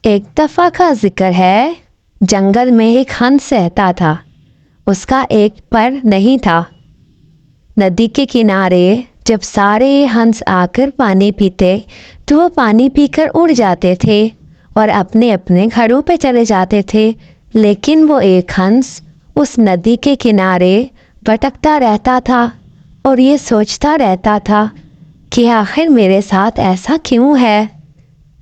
एक दफ़ा का जिक्र है, जंगल में एक हंस रहता था। उसका एक पर नहीं था। नदी के किनारे जब सारे हंस आकर पानी पीते तो वो पानी पीकर उड़ जाते थे और अपने अपने घरों पे चले जाते थे। लेकिन वो एक हंस उस नदी के किनारे भटकता रहता था और ये सोचता रहता था कि आखिर मेरे साथ ऐसा क्यों है।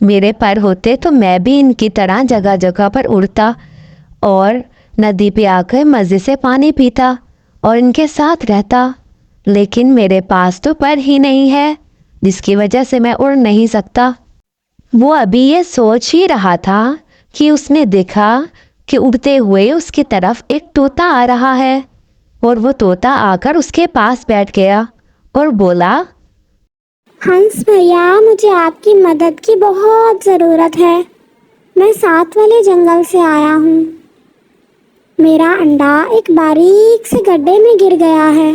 मेरे पर होते तो मैं भी इनकी तरह जगह जगह पर उड़ता और नदी पे आकर मज़े से पानी पीता और इनके साथ रहता। लेकिन मेरे पास तो पर ही नहीं है, जिसकी वजह से मैं उड़ नहीं सकता। वो अभी ये सोच ही रहा था कि उसने देखा कि उड़ते हुए उसकी तरफ एक तोता आ रहा है और वो तोता आकर उसके पास बैठ गया और बोला, हंस भैया, मुझे आपकी मदद की बहुत ज़रूरत है। मैं साथ वाले जंगल से आया हूँ। मेरा अंडा एक बारीक से गड्ढे में गिर गया है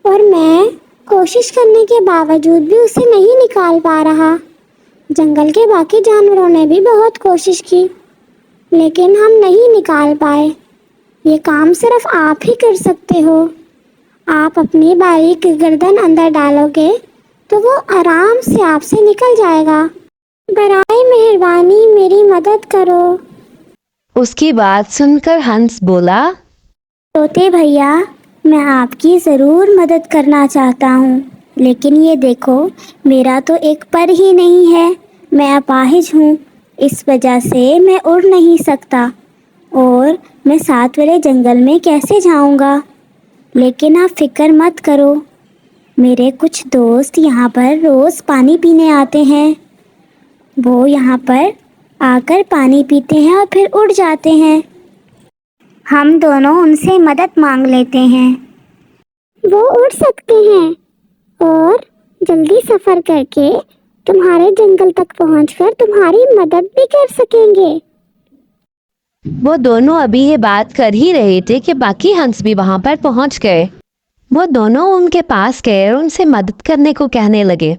और मैं कोशिश करने के बावजूद भी उसे नहीं निकाल पा रहा। जंगल के बाकी जानवरों ने भी बहुत कोशिश की, लेकिन हम नहीं निकाल पाए। ये काम सिर्फ आप ही कर सकते हो। आप अपनी बारीक गर्दन अंदर डालोगे तो वो आराम से आपसे निकल जाएगा। बराए मेहरबानी मेरी मदद करो। उसकी बात सुनकर हंस बोला, तोते भैया, मैं आपकी ज़रूर मदद करना चाहता हूँ, लेकिन ये देखो, मेरा तो एक पर ही नहीं है। मैं अपाहिज हूँ, इस वजह से मैं उड़ नहीं सकता और मैं साथ वाले जंगल में कैसे जाऊँगा। लेकिन आप फिक्र मत करो, मेरे कुछ दोस्त यहाँ पर रोज़ पानी पीने आते हैं। वो यहाँ पर आकर पानी पीते हैं और फिर उड़ जाते हैं। हम दोनों उनसे मदद मांग लेते हैं। वो उड़ सकते हैं और जल्दी सफ़र करके तुम्हारे जंगल तक पहुंचकर तुम्हारी मदद भी कर सकेंगे। वो दोनों अभी ये बात कर ही रहे थे कि बाकी हंस भी वहां पर पहुंच गए। वो दोनों उनके पास गए और उनसे मदद करने को कहने लगे,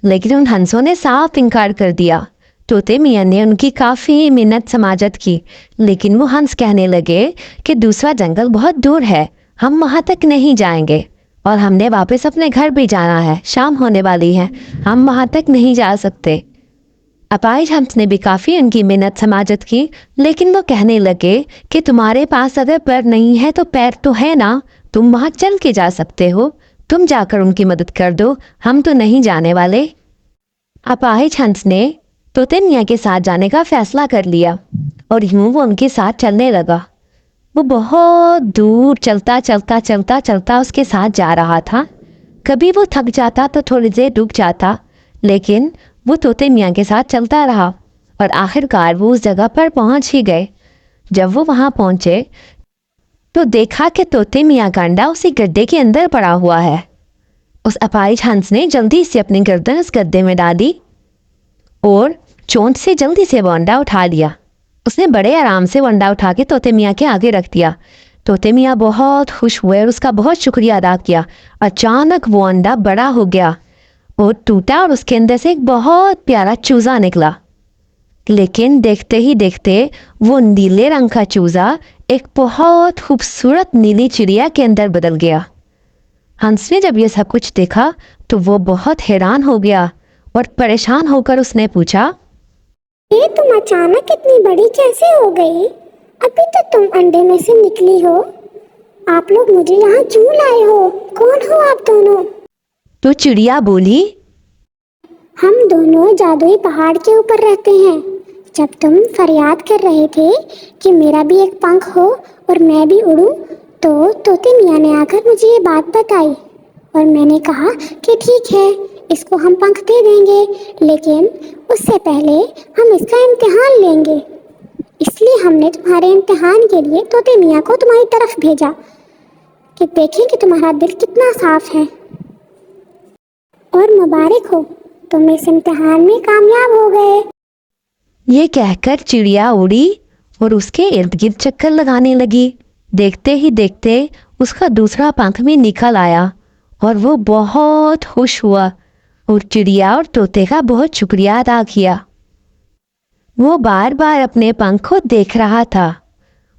लेकिन उन हंसों ने साफ इनकार कर दिया। तोते मियाँ ने उनकी काफ़ी मिन्नत समाजत की, लेकिन वो हंस कहने लगे कि दूसरा जंगल बहुत दूर है, हम वहाँ तक नहीं जाएंगे और हमने वापस अपने घर भी जाना है, शाम होने वाली है, हम वहाँ तक नहीं जा सकते। अपाहिज हंस ने भी काफ़ी उनकी मिन्नत समाजत की, लेकिन वो कहने लगे कि तुम्हारे पास अगर पैर नहीं है तो पैर तो है ना, तुम वहाँ चल के जा सकते हो, तुम जाकर उनकी मदद कर दो, हम तो नहीं जाने वाले। अपाहिज हंस ने तोते मियाँ के साथ जाने का फैसला कर लिया और यूं वो उनके साथ चलने लगा। वो बहुत दूर चलता चलता चलता चलता उसके साथ जा रहा था। कभी वो थक जाता तो थोड़ी देर रुक जाता, लेकिन वो तोते मियाँ के साथ चलता रहा और आखिरकार वो उस जगह पर पहुंच ही गए। जब वो वहां पहुंचे तो देखा कि तोते मियाँ का अंडा उसी गड्ढे के अंदर पड़ा हुआ है। उस अपाहिज हंस ने जल्दी से अपनी गर्दन उस गड्ढे में डाली और चोंच से जल्दी से वो अंडा उठा लिया। उसने बड़े आराम से वो अंडा उठा के तोते मियाँ के आगे रख दिया। तोते मियाँ बहुत खुश हुए और उसका बहुत शुक्रिया अदा किया। अचानक वो अंडा बड़ा हो गया और टूटा और उसके अंदर से एक बहुत प्यारा चूज़ा निकला। लेकिन देखते ही देखते वो नीले रंग का चूज़ा एक बहुत खूबसूरत नीली चिड़िया के अंदर बदल गया। हंस ने जब ये सब कुछ देखा तो वो बहुत हैरान हो गया और परेशान होकर उसने पूछा, ये तुम अचानक इतनी बड़ी कैसे हो गई? अभी तो तुम अंडे में से निकली हो। आप लोग मुझे यहाँ क्यों लाए हो? कौन हो आप दोनों? तो चिड़िया बोली, हम दोनों जादुई पहाड़ के ऊपर रहते हैं। जब तुम फरियाद कर रहे थे कि मेरा भी एक पंख हो और मैं भी उड़ूं, तो तोते मियाँ ने आकर मुझे ये बात बताई और मैंने कहा कि ठीक है, इसको हम पंख दे देंगे, लेकिन उससे पहले हम इसका इम्तिहान लेंगे। इसलिए हमने तुम्हारे इम्तिहान के लिए तोते मियाँ को तुम्हारी तरफ भेजा कि देखें कि तुम्हारा दिल कितना साफ है। और मुबारक हो, तुम इस इम्तिहान में कामयाब हो गए। ये कहकर चिड़िया उड़ी और उसके इर्द गिर्द चक्कर लगाने लगी। देखते ही देखते उसका दूसरा पंख भी निकल आया और वो बहुत खुश हुआ और चिड़िया और तोते का बहुत शुक्रिया अदा किया। वो बार बार अपने पंख को देख रहा था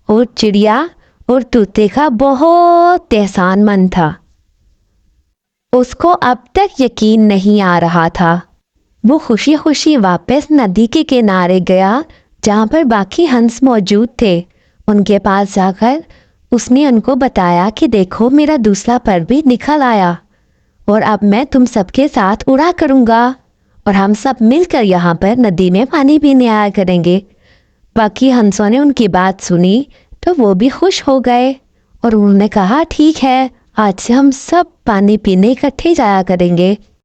और चिड़िया और तोते का बहुत एहसानमंद था। उसको अब तक यकीन नहीं आ रहा था। वो खुशी खुशी वापस नदी के किनारे गया जहाँ पर बाकी हंस मौजूद थे। उनके पास जाकर उसने उनको बताया कि देखो मेरा दूसरा पर भी निकल आया और अब मैं तुम सबके साथ उड़ा करूँगा और हम सब मिलकर यहाँ पर नदी में पानी पीने आया करेंगे। बाकी हंसों ने उनकी बात सुनी तो वो भी खुश हो गए और उन्होंने कहा ठीक है, आज से हम सब पानी पीने इकट्ठे जाया करेंगे।